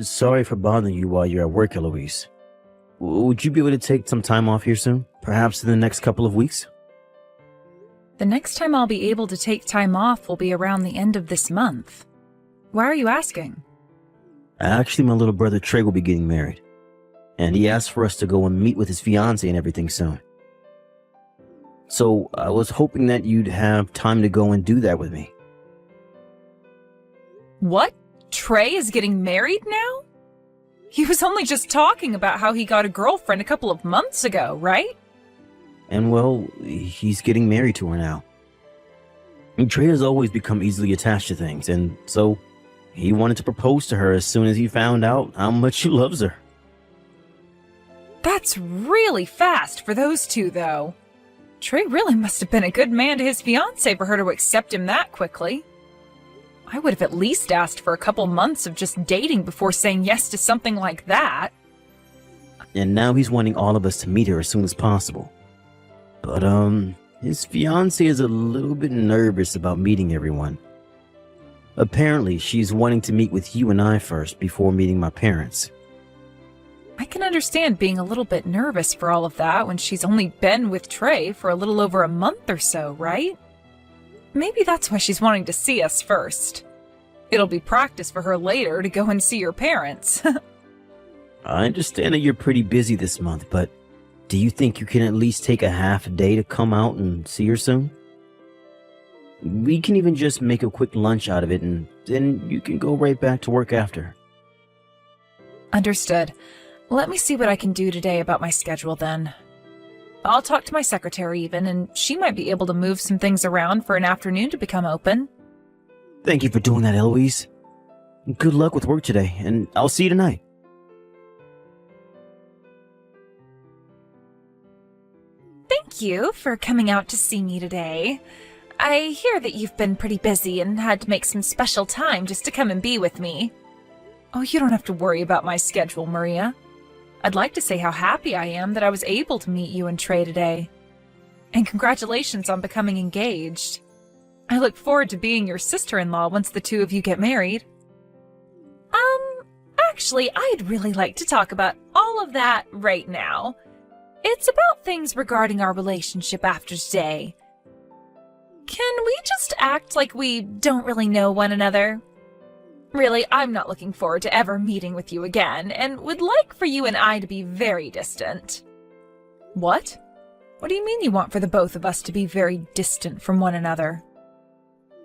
Sorry for bothering you while you're at work, Eloise. Would you be able to take some time off here soon? Perhaps in the next couple of weeks? The next time I'll be able to take time off will be around the end of this month. Why are you asking? Actually, my little brother Trey will be getting married. And he asked for us to go and meet with his fiancée and everything soon. So I was hoping that you'd have time to go and do that with me. What? Trey is getting married now? He was only just talking about how he got a girlfriend a couple of months ago, right? And well, he's getting married to her now. And Trey has always become easily attached to things, and so he wanted to propose to her as soon as he found out how much he loves her. That's really fast for those two, though. Trey really must have been a good man to his fiancée for her to accept him that quickly. I would have at least asked for a couple months of just dating before saying yes to something like that. And now he's wanting all of us to meet her as soon as possible. But, his fiancée is a little bit nervous about meeting everyone. Apparently, she's wanting to meet with you and I first before meeting my parents. I can understand being a little bit nervous for all of that when she's only been with Trey for a little over a month or so, right? Maybe that's why she's wanting to see us first. It'll be practice for her later to go and see your parents. I understand that you're pretty busy this month, but do you think you can at least take a half a day to come out and see her soon? We can even just make a quick lunch out of it, and then you can go right back to work after. Understood. Let me see what I can do today about my schedule then. I'll talk to my secretary even, and she might be able to move some things around for an afternoon to become open. Thank you for doing that, Eloise. Good luck with work today, and I'll see you tonight. Thank you for coming out to see me today. I hear that you've been pretty busy and had to make some special time just to come and be with me. Oh, you don't have to worry about my schedule, Maria. I'd like to say how happy I am that I was able to meet you and Trey today. And congratulations on becoming engaged. I look forward to being your sister-in-law once the two of you get married. Actually, I'd really like to talk about all of that right now. It's about things regarding our relationship after today. Can we just act like we don't really know one another? Really, I'm not looking forward to ever meeting with you again, and would like for you and I to be very distant. What? What do you mean you want for the both of us to be very distant from one another?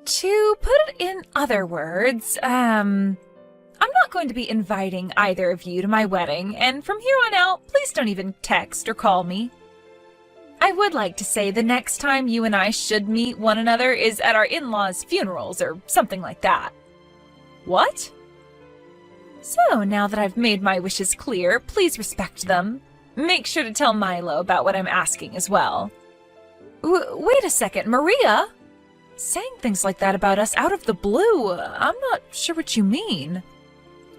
To put it in other words, I'm not going to be inviting either of you to my wedding, and from here on out, please don't even text or call me. I would like to say the next time you and I should meet one another is at our in-laws' funerals or something like that. What? So, now that I've made my wishes clear, please respect them. Make sure to tell Milo about what I'm asking as well. Wait a second, Maria? Saying things like that about us out of the blue, I'm not sure what you mean.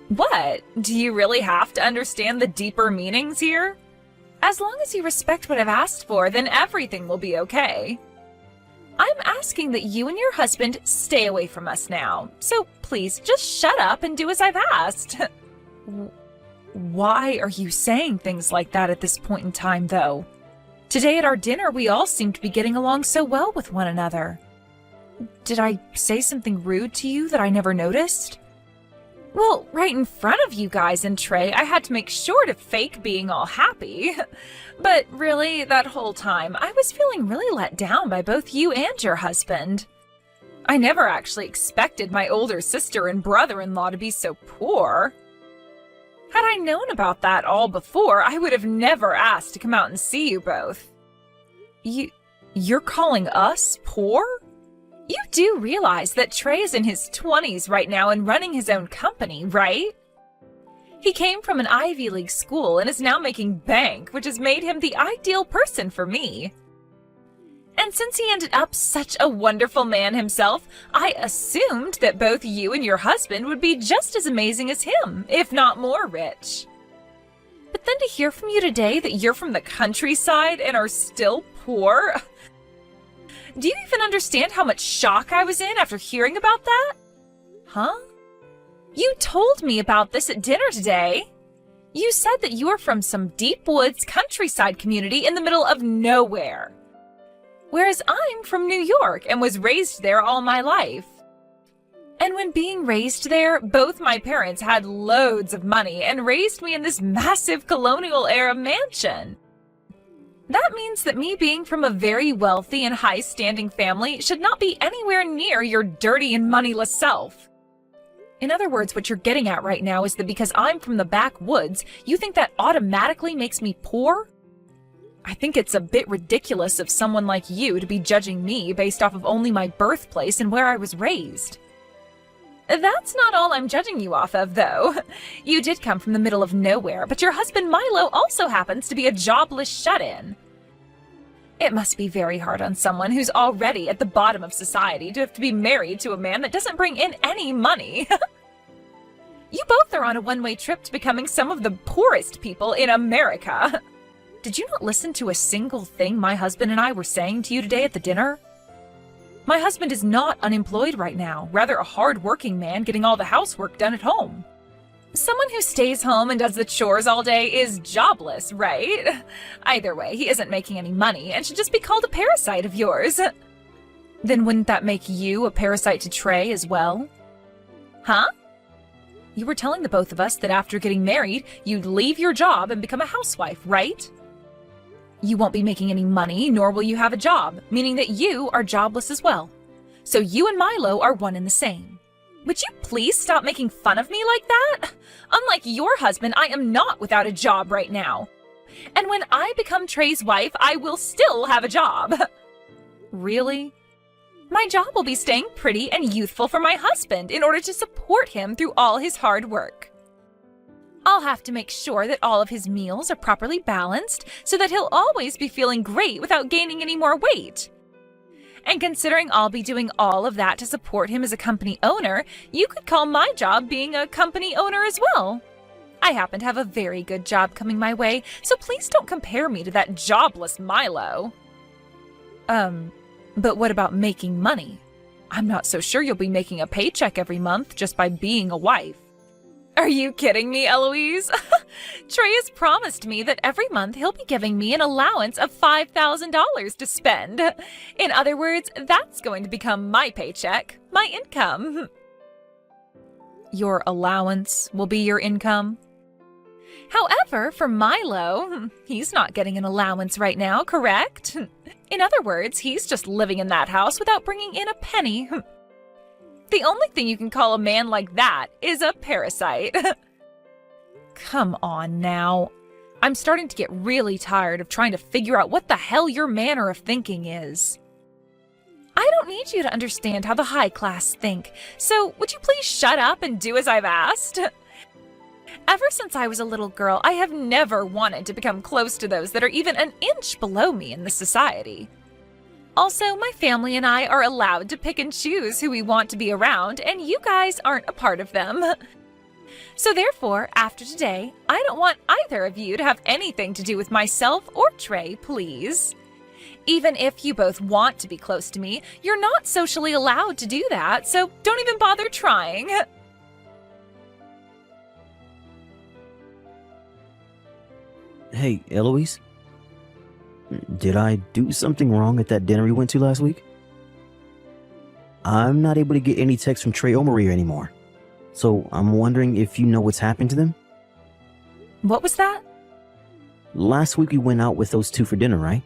What? Do you really have to understand the deeper meanings here? As long as you respect what I've asked for, then everything will be okay. I'm asking that you and your husband stay away from us now, so please just shut up and do as I've asked. Why are you saying things like that at this point in time, though? Today at our dinner, we all seemed to be getting along so well with one another. Did I say something rude to you that I never noticed? Well, right in front of you guys and Trey, I had to make sure to fake being all happy. But really, that whole time, I was feeling really let down by both you and your husband. I never actually expected my older sister and brother-in-law to be so poor. Had I known about that all before, I would have never asked to come out and see you both. You're calling us poor? You do realize that Trey is in his 20s right now and running his own company, right? He came from an Ivy League school and is now making bank, which has made him the ideal person for me. And since he ended up such a wonderful man himself, I assumed that both you and your husband would be just as amazing as him, if not more rich. But then to hear from you today that you're from the countryside and are still poor... Do you even understand how much shock I was in after hearing about that? Huh? You told me about this at dinner today. You said that you are from some deep woods countryside community in the middle of nowhere. Whereas I'm from New York and was raised there all my life. And when being raised there, both my parents had loads of money and raised me in this massive colonial-era mansion. That means that me being from a very wealthy and high-standing family should not be anywhere near your dirty and moneyless self. In other words, what you're getting at right now is that because I'm from the backwoods, you think that automatically makes me poor? I think it's a bit ridiculous of someone like you to be judging me based off of only my birthplace and where I was raised. That's not all I'm judging you off of, though. You did come from the middle of nowhere, but your husband Milo also happens to be a jobless shut-in. It must be very hard on someone who's already at the bottom of society to have to be married to a man that doesn't bring in any money. You both are on a one-way trip to becoming some of the poorest people in America. Did you not listen to a single thing my husband and I were saying to you today at the dinner? My husband is not unemployed right now, rather a hard-working man getting all the housework done at home. Someone who stays home and does the chores all day is jobless, right? Either way, he isn't making any money and should just be called a parasite of yours. Then wouldn't that make you a parasite to Trey as well? Huh? You were telling the both of us that after getting married, you'd leave your job and become a housewife, right? You won't be making any money, nor will you have a job, meaning that you are jobless as well. So you and Milo are one and the same. Would you please stop making fun of me like that? Unlike your husband, I am not without a job right now. And when I become Trey's wife, I will still have a job. Really? My job will be staying pretty and youthful for my husband in order to support him through all his hard work. I'll have to make sure that all of his meals are properly balanced so that he'll always be feeling great without gaining any more weight. And considering I'll be doing all of that to support him as a company owner, you could call my job being a company owner as well. I happen to have a very good job coming my way, so please don't compare me to that jobless Milo. But what about making money? I'm not so sure you'll be making a paycheck every month just by being a wife. Are you kidding me, Eloise? Trey has promised me that every month he'll be giving me an allowance of $5,000 to spend. In other words, that's going to become my paycheck, my income. Your allowance will be your income? However, for Milo, he's not getting an allowance right now, correct? In other words, he's just living in that house without bringing in a penny. The only thing you can call a man like that is a parasite. Come on now. I'm starting to get really tired of trying to figure out what the hell your manner of thinking is. I don't need you to understand how the high class think, so would you please shut up and do as I've asked? Ever since I was a little girl, I have never wanted to become close to those that are even an inch below me in this society. Also, my family and I are allowed to pick and choose who we want to be around, and you guys aren't a part of them. So therefore, after today, I don't want either of you to have anything to do with myself or Trey, please. Even if you both want to be close to me, you're not socially allowed to do that, so don't even bother trying. Hey, Eloise? Did I do something wrong at that dinner we went to last week? I'm not able to get any texts from Trey or Maria anymore. So I'm wondering if you know what's happened to them? What was that? Last week we went out with those two for dinner, right?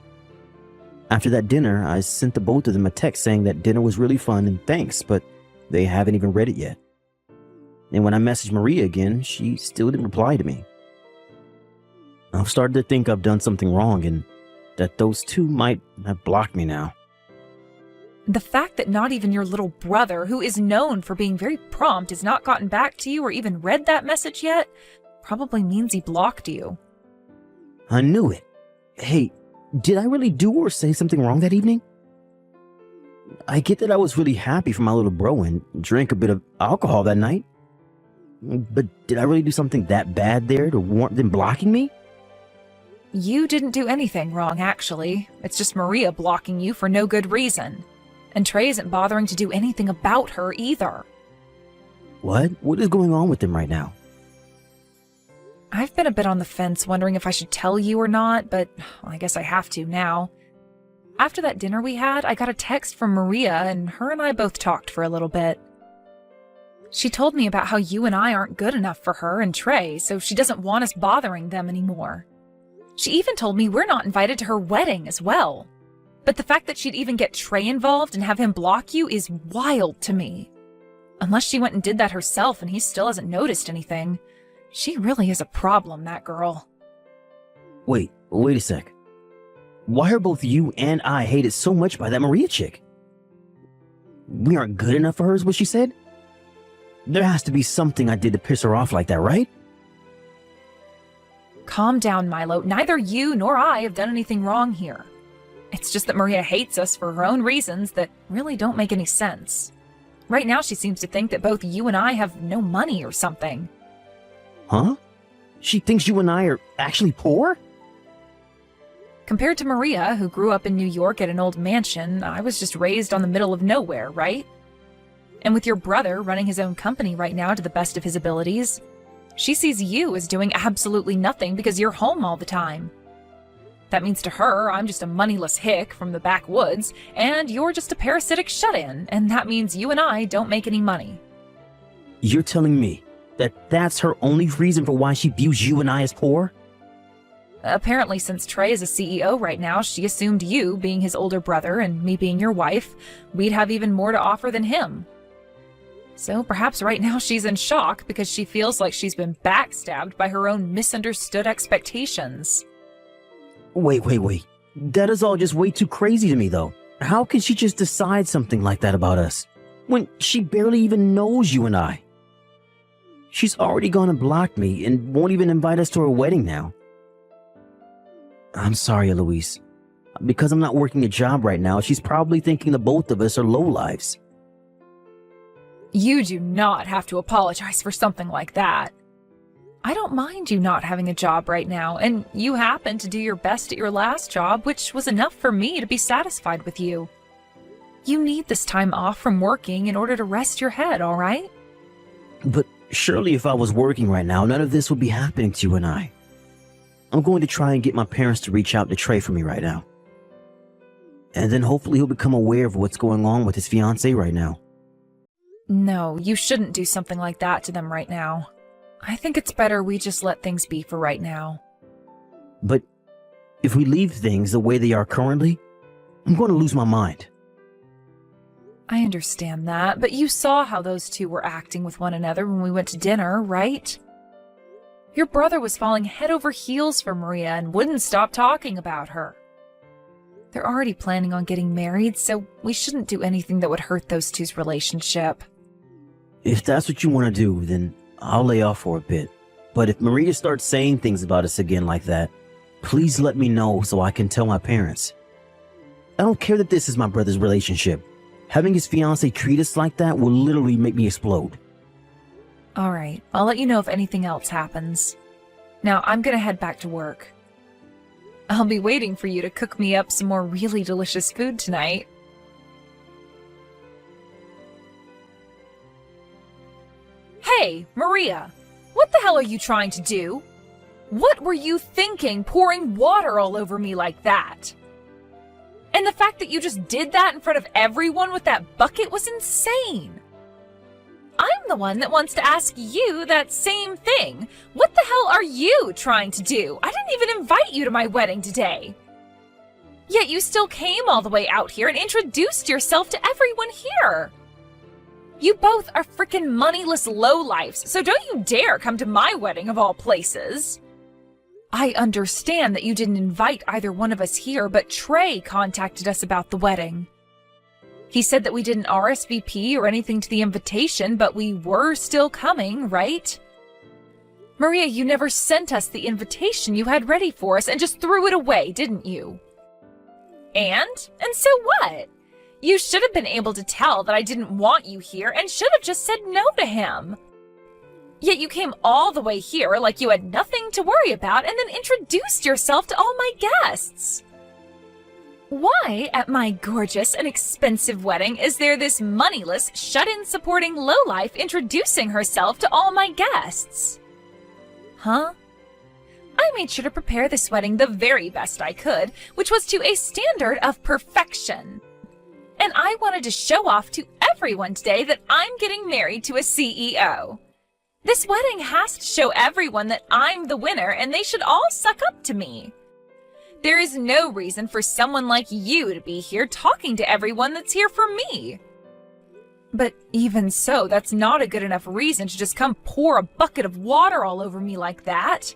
After that dinner, I sent the both of them a text saying that dinner was really fun and thanks, but they haven't even read it yet. And when I messaged Maria again, she still didn't reply to me. I've started to think I've done something wrong and that those two might have blocked me now. The fact that not even your little brother, who is known for being very prompt, has not gotten back to you or even read that message yet, probably means he blocked you. I knew it. Hey, did I really do or say something wrong that evening? I get that I was really happy for my little bro and drank a bit of alcohol that night. But did I really do something that bad there to warrant them blocking me? You didn't do anything wrong, actually. It's just Maria blocking you for no good reason. And Trey isn't bothering to do anything about her either. What? What is going on with them right now? I've been a bit on the fence, wondering if I should tell you or not, but I guess I have to now. After that dinner we had, I got a text from Maria, and her and I both talked for a little bit. She told me about how you and I aren't good enough for her and Trey, so she doesn't want us bothering them anymore. She even told me we're not invited to her wedding as well. But the fact that she'd even get Trey involved and have him block you is wild to me. Unless she went and did that herself and he still hasn't noticed anything. She really is a problem, that girl. Wait a sec. Why are both you and I hated so much by that Maria chick? We aren't good enough for her is what she said? There has to be something I did to piss her off like that, right? Calm down, Milo. Neither you nor I have done anything wrong here. It's just that Maria hates us for her own reasons that really don't make any sense. Right now she seems to think that both you and I have no money or something. Huh? She thinks you and I are actually poor? Compared to Maria, who grew up in New York at an old mansion, I was just raised on the middle of nowhere, right? And with your brother running his own company right now to the best of his abilities, she sees you as doing absolutely nothing because you're home all the time. That means to her, I'm just a moneyless hick from the backwoods, and you're just a parasitic shut-in, and that means you and I don't make any money. You're telling me that that's her only reason for why she views you and I as poor? Apparently, since Trey is a CEO right now, she assumed you, being his older brother and me being your wife, we'd have even more to offer than him. So perhaps right now she's in shock because she feels like she's been backstabbed by her own misunderstood expectations. Wait. That is all just way too crazy to me, though. How can she just decide something like that about us when she barely even knows you and I? She's already gone and blocked me and won't even invite us to her wedding now. I'm sorry, Eloise. Because I'm not working a job right now, she's probably thinking the both of us are lowlives. You do not have to apologize for something like that. I don't mind you not having a job right now, and you happened to do your best at your last job, which was enough for me to be satisfied with you. You need this time off from working in order to rest your head, all right? But surely if I was working right now, none of this would be happening to you and I. I'm going to try and get my parents to reach out to Trey for me right now. And then hopefully he'll become aware of what's going on with his fiancée right now. No, you shouldn't do something like that to them right now. I think it's better we just let things be for right now. But if we leave things the way they are currently, I'm going to lose my mind. I understand that, but you saw how those two were acting with one another when we went to dinner, right? Your brother was falling head over heels for Maria and wouldn't stop talking about her. They're already planning on getting married, so we shouldn't do anything that would hurt those two's relationship. If that's what you want to do, then I'll lay off for a bit. But if Maria starts saying things about us again like that, please let me know so I can tell my parents. I don't care that this is my brother's relationship. Having his fiancée treat us like that will literally make me explode. All right, I'll let you know if anything else happens. Now, I'm gonna head back to work. I'll be waiting for you to cook me up some more really delicious food tonight. Hey, Maria! What the hell are you trying to do? What were you thinking, pouring water all over me like that? And the fact that you just did that in front of everyone with that bucket was insane. I'm the one that wants to ask you that same thing. What the hell are you trying to do? I didn't even invite you to my wedding today. Yet you still came all the way out here and introduced yourself to everyone here. You both are frickin' moneyless lowlifes, so don't you dare come to my wedding of all places. I understand that you didn't invite either one of us here, but Trey contacted us about the wedding. He said that we didn't RSVP or anything to the invitation, but we were still coming, right? Maria, you never sent us the invitation you had ready for us and just threw it away, didn't you? And so what? You should have been able to tell that I didn't want you here and should have just said no to him. Yet you came all the way here like you had nothing to worry about and then introduced yourself to all my guests. Why, at my gorgeous and expensive wedding, is there this moneyless, shut-in supporting lowlife introducing herself to all my guests? Huh? I made sure to prepare this wedding the very best I could, which was to a standard of perfection. And I wanted to show off to everyone today that I'm getting married to a CEO. This wedding has to show everyone that I'm the winner and they should all suck up to me. There is no reason for someone like you to be here talking to everyone that's here for me. But even so, that's not a good enough reason to just come pour a bucket of water all over me like that.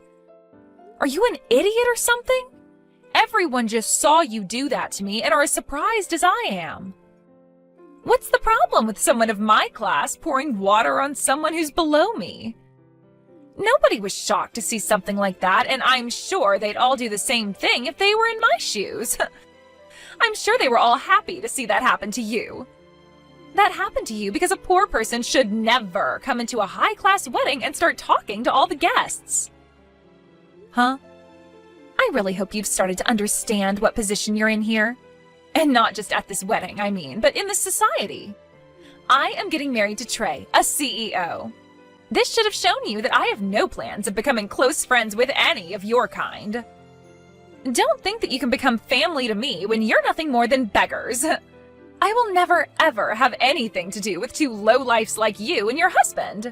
Are you an idiot or something? Everyone just saw you do that to me and are as surprised as I am. What's the problem with someone of my class pouring water on someone who's below me? Nobody was shocked to see something like that, and I'm sure they'd all do the same thing if they were in my shoes. I'm sure they were all happy to see that happen to you. That happened to you because a poor person should never come into a high-class wedding and start talking to all the guests. Huh? I really hope you've started to understand what position you're in here. And not just at this wedding, I mean, but in this society. I am getting married to Trey, a CEO. This should have shown you that I have no plans of becoming close friends with any of your kind. Don't think that you can become family to me when you're nothing more than beggars. I will never, ever have anything to do with two lowlifes like you and your husband.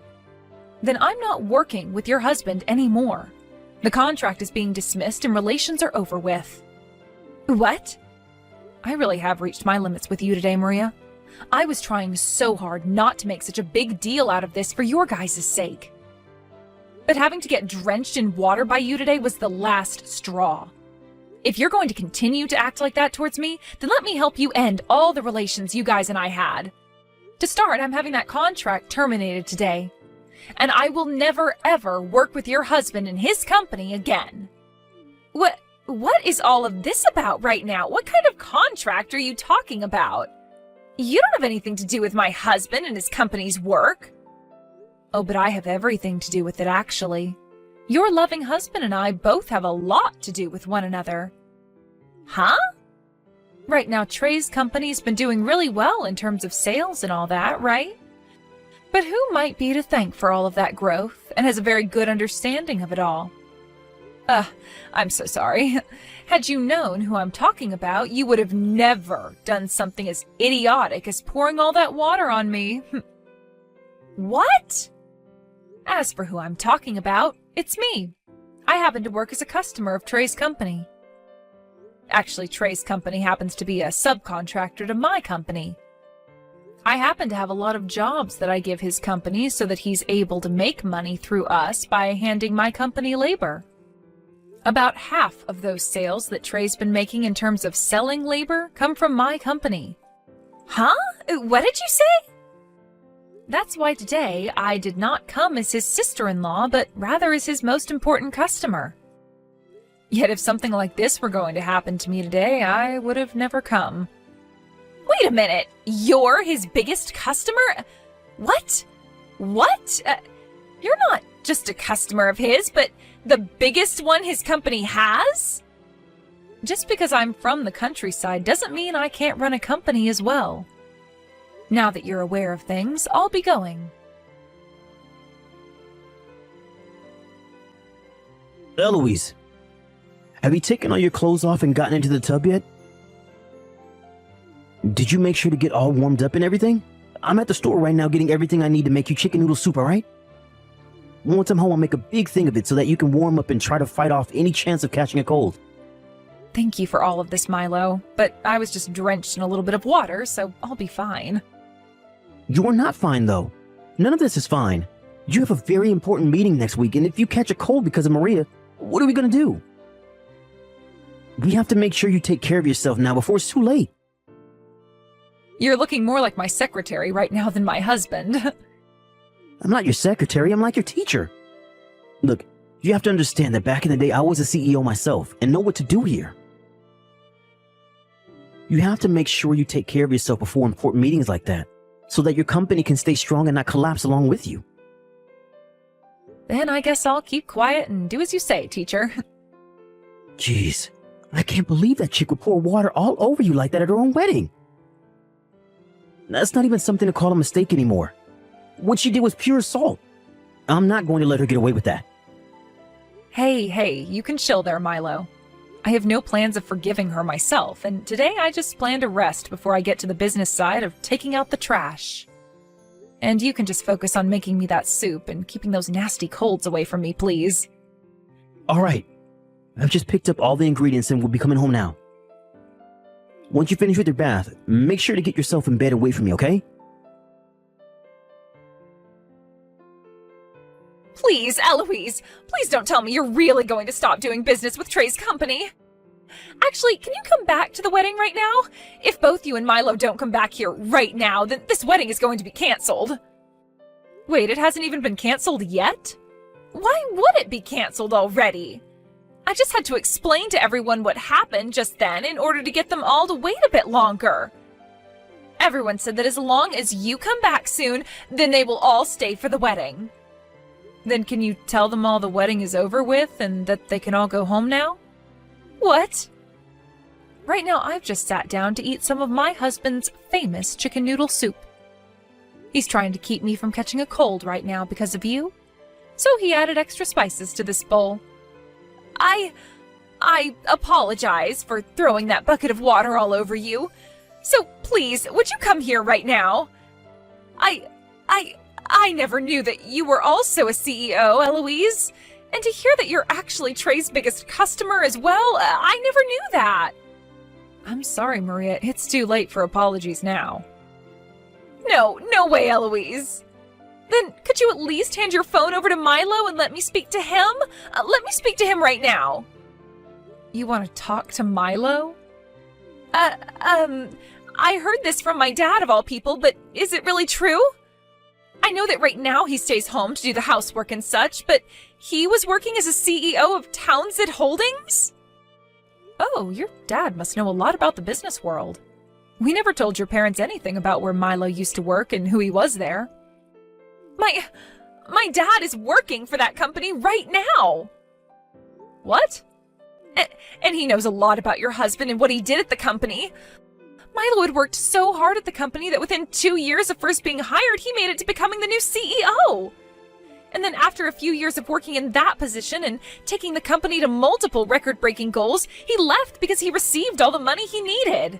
Then I'm not working with your husband anymore. The contract is being dismissed and relations are over with. What? I really have reached my limits with you today, Maria. I was trying so hard not to make such a big deal out of this for your guys' sake. But having to get drenched in water by you today was the last straw. If you're going to continue to act like that towards me, then let me help you end all the relations you guys and I had. To start, I'm having that contract terminated today. And I will never, ever work with your husband and his company again. What is all of this about right now? What kind of contract are you talking about? You don't have anything to do with my husband and his company's work. Oh, but I have everything to do with it, actually. Your loving husband and I both have a lot to do with one another. Huh? Right now, Trey's company's been doing really well in terms of sales and all that, right? But who might be to thank for all of that growth and has a very good understanding of it all? I'm so sorry. Had you known who I'm talking about, you would have never done something as idiotic as pouring all that water on me. What? As for who I'm talking about, it's me. I happen to work as a customer of Trey's company. Actually, Trey's company happens to be a subcontractor to my company. I happen to have a lot of jobs that I give his company so that he's able to make money through us by handing my company labor. About half of those sales that Trey's been making in terms of selling labor come from my company. Huh? What did you say? That's why today I did not come as his sister-in-law, but rather as his most important customer. Yet if something like this were going to happen to me today, I would have never come. Wait a minute, you're his biggest customer? What? What? You're not just a customer of his, but the biggest one his company has? Just because I'm from the countryside doesn't mean I can't run a company as well. Now that you're aware of things, I'll be going. Eloise, have you taken all your clothes off and gotten into the tub yet? Did you make sure to get all warmed up and everything? I'm at the store right now getting everything I need to make you chicken noodle soup, alright? Once I'm home, I'll make a big thing of it so that you can warm up and try to fight off any chance of catching a cold. Thank you for all of this, Milo, but I was just drenched in a little bit of water, so I'll be fine. You're not fine, though. None of this is fine. You have a very important meeting next week, and if you catch a cold because of Maria, what are we going to do? We have to make sure you take care of yourself now before it's too late. You're looking more like my secretary right now than my husband. I'm not your secretary, I'm like your teacher. Look, you have to understand that back in the day, I was a CEO myself and know what to do here. You have to make sure you take care of yourself before important meetings like that, so that your company can stay strong and not collapse along with you. Then I guess I'll keep quiet and do as you say, teacher. Jeez, I can't believe that chick would pour water all over you like that at her own wedding. That's not even something to call a mistake anymore. What she did was pure assault. I'm not going to let her get away with that. Hey, you can chill there, Milo. I have no plans of forgiving her myself, and today I just plan to rest before I get to the business side of taking out the trash. And you can just focus on making me that soup and keeping those nasty colds away from me, please. All right. I've just picked up all the ingredients and we'll be coming home now. Once you finish with your bath, make sure to get yourself in bed and wait for me, okay? Please, Eloise, please don't tell me you're really going to stop doing business with Trey's company. Actually, can you come back to the wedding right now? If both you and Milo don't come back here right now, then this wedding is going to be canceled. Wait, it hasn't even been canceled yet? Why would it be canceled already? I just had to explain to everyone what happened just then in order to get them all to wait a bit longer. Everyone said that as long as you come back soon, then they will all stay for the wedding. Then can you tell them all the wedding is over with and that they can all go home now? What? Right now I've just sat down to eat some of my husband's famous chicken noodle soup. He's trying to keep me from catching a cold right now because of you, so he added extra spices to this bowl. I apologize for throwing that bucket of water all over you. So please, would you come here right now? I never knew that you were also a CEO, Eloise. And to hear that you're actually Trey's biggest customer as well, I never knew that. I'm sorry, Maria. It's too late for apologies now. No way, Eloise. Then could you at least hand your phone over to Milo and let me speak to him? Let me speak to him right now. You want to talk to Milo? I heard this from my dad of all people, but is it really true? I know that right now he stays home to do the housework and such, but he was working as a CEO of Townsend Holdings? Oh, your dad must know a lot about the business world. We never told your parents anything about where Milo used to work and who he was there. My dad is working for that company right now. What? And he knows a lot about your husband and what he did at the company. Milo had worked so hard at the company that within 2 years of first being hired, he made it to becoming the new CEO. And then after a few years of working in that position and taking the company to multiple record-breaking goals, he left because he received all the money he needed.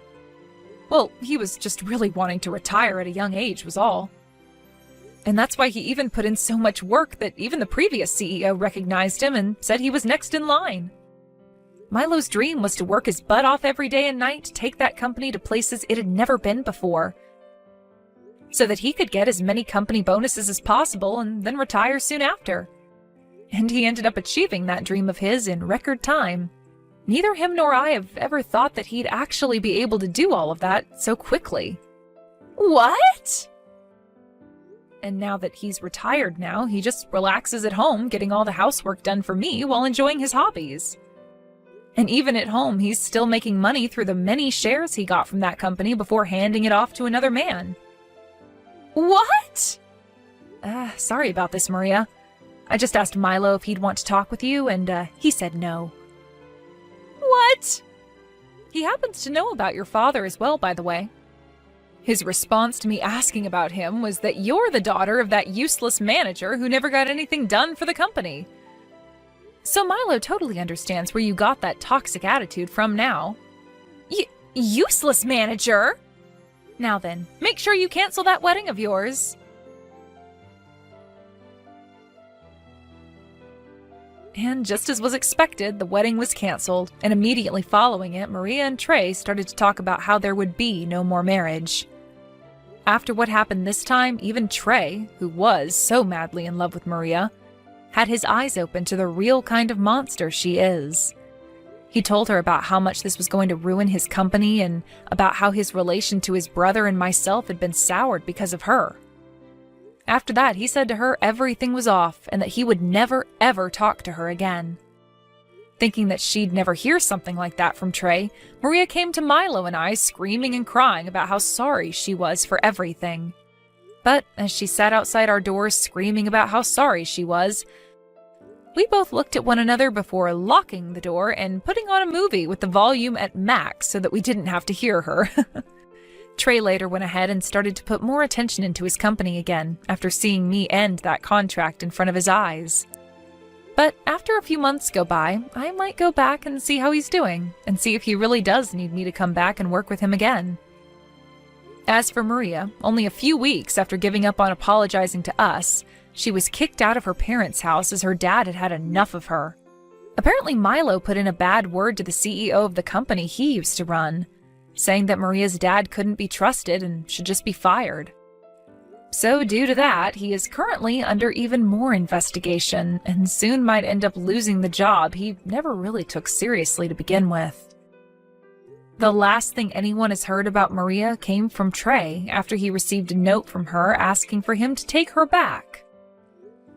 Well, he was just really wanting to retire at a young age was all. And that's why he even put in so much work that even the previous CEO recognized him and said he was next in line. Milo's dream was to work his butt off every day and night to take that company to places it had never been before, so that he could get as many company bonuses as possible and then retire soon after. And he ended up achieving that dream of his in record time. Neither him nor I have ever thought that he'd actually be able to do all of that so quickly. What? And now that he's retired now, he just relaxes at home getting all the housework done for me while enjoying his hobbies. And even at home, he's still making money through the many shares he got from that company before handing it off to another man. What? Sorry about this, Maria. I just asked Milo if he'd want to talk with you, and he said no. What? He happens to know about your father as well, by the way. His response to me asking about him was that you're the daughter of that useless manager who never got anything done for the company. So Milo totally understands where you got that toxic attitude from now. Useless manager? Now then, make sure you cancel that wedding of yours. And just as was expected, the wedding was canceled, and immediately following it, Maria and Trey started to talk about how there would be no more marriage. After what happened this time, even Trey, who was so madly in love with Maria, had his eyes open to the real kind of monster she is. He told her about how much this was going to ruin his company and about how his relation to his brother and myself had been soured because of her. After that, he said to her everything was off and that he would never, ever talk to her again. Thinking that she'd never hear something like that from Trey, Maria came to Milo and I screaming and crying about how sorry she was for everything. But as she sat outside our doors screaming about how sorry she was, We both looked at one another before locking the door and putting on a movie with the volume at max so that we didn't have to hear her. Trey later went ahead and started to put more attention into his company again after seeing me end that contract in front of his eyes. But after a few months go by, I might go back and see how he's doing and see if he really does need me to come back and work with him again. As for Maria, only a few weeks after giving up on apologizing to us, she was kicked out of her parents' house as her dad had had enough of her. Apparently Milo put in a bad word to the CEO of the company he used to run, saying that Maria's dad couldn't be trusted and should just be fired. So due to that, he is currently under even more investigation and soon might end up losing the job he never really took seriously to begin with. The last thing anyone has heard about Maria came from Trey after he received a note from her asking for him to take her back.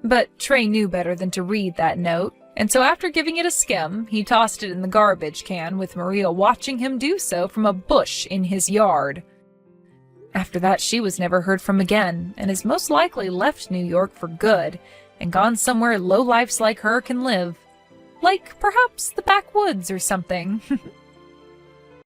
But Trey knew better than to read that note, and so after giving it a skim, he tossed it in the garbage can with Maria watching him do so from a bush in his yard. After that, she was never heard from again, and has most likely left New York for good and gone somewhere lowlifes like her can live. Like perhaps the backwoods or something.